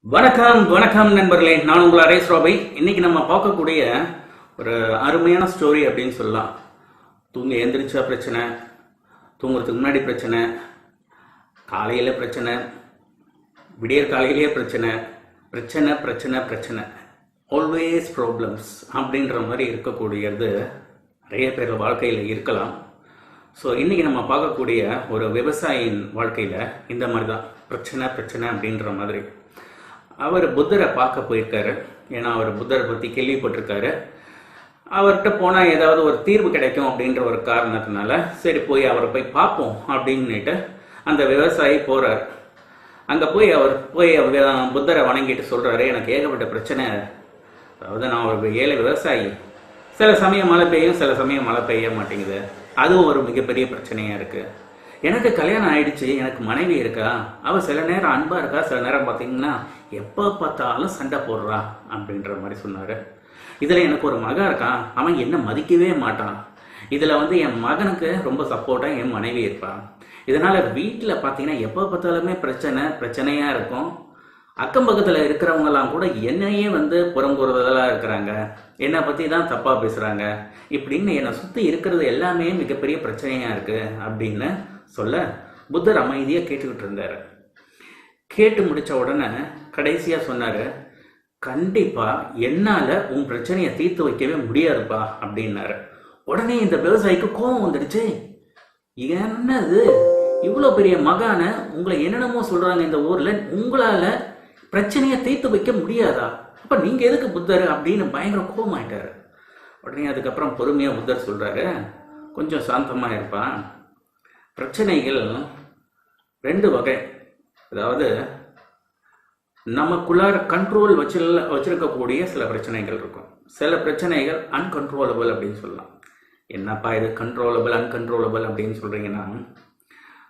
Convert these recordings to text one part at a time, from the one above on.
வணக்கம் வணக்கம் நண்பர்களே, நான் உங்கள் அரேஸ் ராபை. இன்னைக்கு நம்ம பார்க்கக்கூடிய ஒரு அருமையான ஸ்டோரி அப்படின்னு சொல்லலாம். தூங்க எந்திரிச்சா பிரச்சனை, தூங்குறதுக்கு முன்னாடி பிரச்சனை, காலையில் பிரச்சனை, விடியற் காலையிலேயே பிரச்சனை, பிரச்சனை பிரச்சனை பிரச்சனை, ஆல்வேஸ் ப்ராப்ளம்ஸ் அப்படின்ற மாதிரி இருக்கக்கூடியது நிறைய பேர் வாழ்க்கையில் இருக்கலாம். ஸோ இன்றைக்கி நம்ம பார்க்கக்கூடிய ஒரு விவசாயியின் வாழ்க்கையில் இந்த மாதிரி தான் பிரச்சனை பிரச்சனை அப்படின்ற மாதிரி. அவர் புத்தரை பார்க்க போயிருக்காரு. ஏன்னா அவர் புத்தரை பற்றி கேள்விப்பட்டிருக்காரு. அவர்கிட்ட போனால் ஏதாவது ஒரு தீர்வு கிடைக்கும் அப்படின்ற ஒரு காரணத்தினால சரி போய் அவரை போய் பார்ப்போம் அப்படின்னுட்டு அந்த விவசாயி போகிறார். அங்கே போய் அவர் புத்தரை வணங்கிட்டு சொல்கிறாரு, எனக்கு ஏகப்பட்ட பிரச்சனை. அதாவது நான் ஒரு ஏழை விவசாயி. சில சமயம் மழை பெய்யும், சில சமயம் மழை பெய்ய மாட்டேங்குது. அதுவும் ஒரு மிகப்பெரிய பிரச்சனையாக இருக்குது. எனக்கு கல்யாணம் ஆயிடுச்சு, எனக்கு மனைவி இருக்கா, அவள் சில நேரம் அன்பாக இருக்கா, சில நேரம் பார்த்தீங்கன்னா எப்போ பார்த்தாலும் சண்டை போடுறா அப்படின்ற மாதிரி சொன்னார். இதில் எனக்கு ஒரு மகன் இருக்கான், அவன் என்ன மதிக்கவே மாட்டான். இதில் என் மகனுக்கு ரொம்ப சப்போர்ட்டாக என் மனைவி இருப்பான். இதனால் வீட்டில் பார்த்தீங்கன்னா எப்போ பார்த்தாலுமே பிரச்சனையாக இருக்கும். அக்கம் பக்கத்தில் இருக்கிறவங்கலாம் கூட என்னையே புறங்குறதெல்லாம் இருக்கிறாங்க, என்னை பற்றி தான் தப்பாக பேசுகிறாங்க, இப்படின்னு என்னை சுற்றி இருக்கிறது எல்லாமே மிகப்பெரிய பிரச்சனையாக இருக்குது அப்படின்னு சொல்ல புத்தர் அமைதியாக கேட்டுக்கிட்டு இருந்தார். கேட்டு முடித்த உடனே கடைசியாக சொன்னார், கண்டிப்பாக என்னால் உன் பிரச்சனையை தீர்த்து வைக்கவே முடியாதுப்பா அப்படின்னாரு. உடனே இந்த விவசாயிக்கு கோபம் வந்துடுச்சு. என்னது இவ்வளோ பெரிய மகான உங்களை என்னென்னமோ சொல்கிறாங்க இந்த ஊரில், உங்களால் பிரச்சனையை தீர்த்து வைக்க முடியாதா? அப்போ நீங்கள் எதுக்கு புத்தர் அப்படின்னு பயங்கர கோபமாயிட்டார். உடனே அதுக்கப்புறம் பொறுமையாக புத்தர் சொல்கிறாரு, கொஞ்சம் சாந்தமாக இருப்பான். பிரச்சனைகள் ரெண்டு வகை. அதாவது நமக்குள்ளார கண்ட்ரோல் வச்சிருக்கக்கூடிய சில பிரச்சனைகள் இருக்கும். சில பிரச்சனைகள் அன்கண்ட்ரோலபிள் அப்படின்னு சொல்லலாம். என்னப்பா இது கண்ட்ரோலபிள் அன்கண்ட்ரோலபிள் அப்படின்னு சொல்றீங்கன்னா,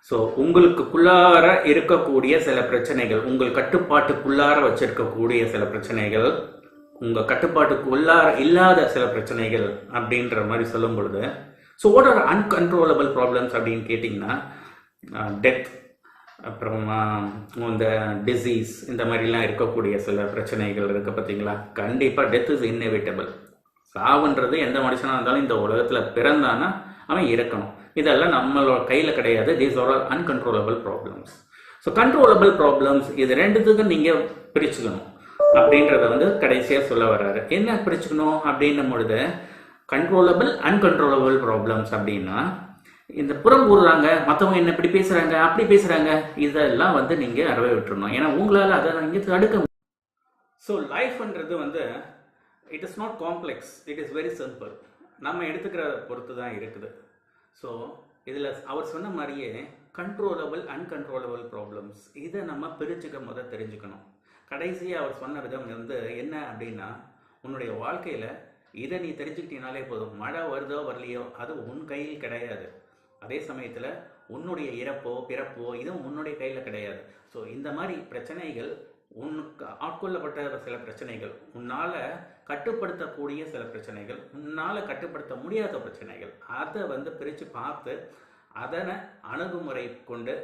ஸோ உங்களுக்குள்ளார இருக்கக்கூடிய சில பிரச்சனைகள், உங்கள் கட்டுப்பாட்டுக்குள்ளார வச்சிருக்கக்கூடிய சில பிரச்சனைகள், உங்கள் கட்டுப்பாட்டுக்குள்ளார இல்லாத சில பிரச்சனைகள் அப்படின்ற மாதிரி சொல்லும் பொழுது, so what are uncontrollable problems அப்படின்னு கேட்டிங்கன்னா, டெத், அப்புறம் இந்த டிசீஸ், இந்த மாதிரிலாம் இருக்கக்கூடிய சில பிரச்சனைகள் இருக்குது பார்த்தீங்களா. கண்டிப்பாக டெத் இஸ் இன்னெவிட்டபிள். சாவுன்றது எந்த மனுஷனாக இருந்தாலும் இந்த உலகத்தில் பிறந்தானா அவன் இருக்கணும். இதெல்லாம் நம்மளோட கையில் கிடையாது. These are all uncontrollable problems. So controllable problems இது ரெண்டுத்துக்கும் நீங்கள் பிரிச்சுக்கணும் அப்படின்றத கடைசியாக சொல்ல வர்றாரு. என்ன பிரிச்சுக்கணும் அப்படின்னும் பொழுது, கண்ட்ரோலபிள் அன்கண்ட்ரோலபிள் ப்ராப்ளம்ஸ் அப்படின்னா, இந்த புறம் கூறுறாங்க, மற்றவங்க என்ன இப்படி பேசுகிறாங்க அப்படி பேசுகிறாங்க, இதெல்லாம் நீங்கள் அறவே விட்டுருணும். ஏன்னா உங்களால் அதை நீங்கள் தடுக்க. ஸோ லைஃப்ன்றது it is not complex, it is very simple. நம்ம எடுத்துக்கிற பொறுத்து தான் இருக்குது. ஸோ இதில் அவர் சொன்ன மாதிரியே கண்ட்ரோலபிள் அன்கண்ட்ரோலபிள் ப்ராப்ளம்ஸ் இதை நம்ம பிரிச்சுக்க தெரிஞ்சுக்கணும். கடைசியாக அவர் சொன்ன விதம் என்ன அப்படின்னா, உன்னுடைய வாழ்க்கையில் இதை நீ தெரிஞ்சுக்கிட்டீங்கனாலே போதும். மழை வருதோ வரலையோ அது உன் கையில் கிடையாது. அதே சமயத்தில் உன்னுடைய இறப்போ பிறப்போ இதுவும் உன்னுடைய கையில் கிடையாது. ஸோ இந்த மாதிரி பிரச்சனைகள், உனக்கு ஆட்கொள்ளப்பட்ட சில பிரச்சனைகள், உன்னால் கட்டுப்படுத்தக்கூடிய சில பிரச்சனைகள், உன்னால் கட்டுப்படுத்த முடியாத பிரச்சனைகள், அதை பிரித்து பார்த்து அதனை அணுகுமுறை கொண்டு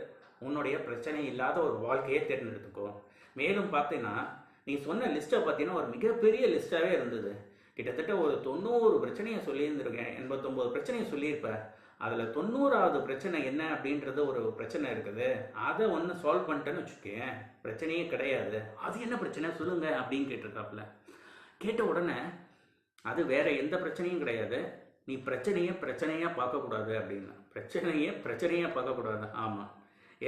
உன்னுடைய பிரச்சனை இல்லாத ஒரு வாழ்க்கையை தேர்ந்தெடுத்துக்கோ. மேலும் பார்த்தீங்கன்னா, நீ சொன்ன லிஸ்ட்டை பார்த்தீங்கன்னா ஒரு மிகப்பெரிய லிஸ்ட்டாகவே இருந்தது. கிட்டத்தட்ட ஒரு 90 பிரச்சனையை சொல்லியிருந்திருக்கேன், 89 பிரச்சனையை சொல்லியிருப்பேன். அதில் 90வது பிரச்சனை என்ன அப்படின்றது ஒரு பிரச்சனை இருக்குது. அதை சால்வ் பண்ணிட்டேன்னு வச்சுக்கேன், பிரச்சனையே கிடையாது. அது என்ன பிரச்சனை சொல்லுங்க அப்படின்னு கேட்டிருக்காப்புல. கேட்ட உடனே அது வேற எந்த பிரச்சனையும் கிடையாது, நீ பிரச்சனையாக பார்க்கக்கூடாது அப்படின்னு. பிரச்சனையாக பார்க்கக்கூடாது. ஆமாம்,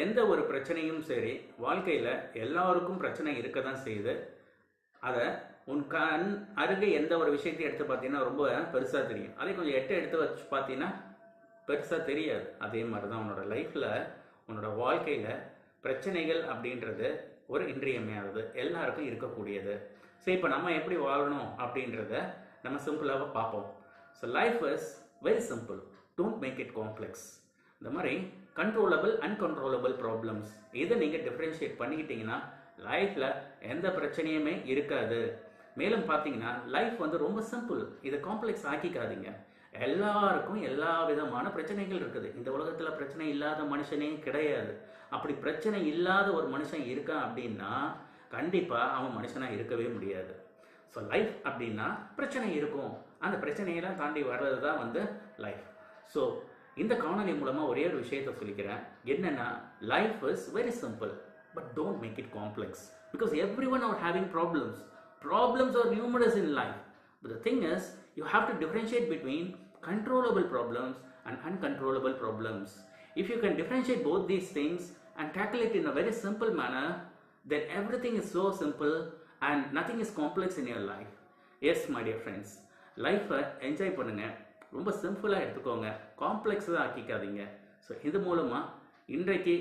எந்த ஒரு பிரச்சனையும் சரி, வாழ்க்கையில் எல்லாருக்கும் பிரச்சனை இருக்க தான் செய்யுது. அதை உன் கண் அருகே எந்த ஒரு விஷயத்தையும் எடுத்து பார்த்தீங்கன்னா ரொம்ப பெருசாக தெரியும். அதே கொஞ்சம் எடுத்து வச்சு பார்த்தீங்கன்னா பெருசாக தெரியாது. அதே மாதிரி தான் உன்னோட லைஃப்பில், உன்னோட வாழ்க்கையில் பிரச்சனைகள் அப்படின்றது ஒரு இன்றியமையாதது, எல்லாருக்கும் இருக்கக்கூடியது. ஸோ இப்போ நம்ம எப்படி வாழணும் அப்படின்றத நம்ம சிம்பிளாக பார்ப்போம். So life is very simple, don't make it complex. இந்த மாதிரி கண்ட்ரோலபிள் அன்கண்ட்ரோலபிள் ப்ராப்ளம்ஸ் இதை நீங்கள் டிஃப்ரென்ஷியேட் பண்ணிக்கிட்டீங்கன்னா லைஃப்பில் எந்த பிரச்சனையுமே இருக்காது. மேலும் பார்த்தீங்கன்னா லைஃப் ரொம்ப சிம்பிள், இதை காம்ப்ளெக்ஸ் ஆக்கிக்காதீங்க. எல்லாருக்கும் எல்லா விதமான பிரச்சனைகள் இருக்குது. இந்த உலகத்தில் பிரச்சனை இல்லாத மனுஷனே கிடையாது. அப்படி பிரச்சனை இல்லாத ஒரு மனுஷன் இருக்கான் அப்படின்னா கண்டிப்பாக அவன் மனுஷனாக இருக்கவே முடியாது. ஸோ லைஃப் அப்படின்னா பிரச்சனை இருக்கும், அந்த பிரச்சனையெல்லாம் தாண்டி வர்றது தான் வந்து லைஃப். ஸோ இந்த காணொலி மூலமாக ஒரே ஒரு விஷயத்தை சொல்லிக்கிறேன், என்னென்னா life is very simple, but don't make it complex, because everyone are having problems. Problems are numerous in life, but the thing is, you have to differentiate between controllable problems and uncontrollable problems. If you can differentiate both these things and tackle it in a very simple manner, then everything is so simple and nothing is complex in your life. Yes, my dear friends, life enjoy பண்ணுங்க, ரொம்ப சிம்பிளாக எடுத்துக்கோங்க, காம்ப்ளெக்ஸாக ஆக்கிக்காதீங்க. So இது மூலமாக இன்றைக்கு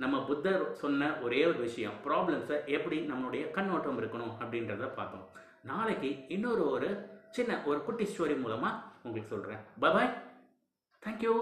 நம்ம புத்தர் சொன்ன ஒரே ஒரு விஷயம், ப்ராப்ளம்ஸை எப்படி நம்மளுடைய கண்ணோட்டம் இருக்கணும் அப்படின்றத பார்த்தோம். நாளைக்கு இன்னொரு சின்ன ஒரு குட்டி ஸ்டோரி மூலமாக உங்களுக்கு சொல்கிறேன். பாய், தேங்க்யூ.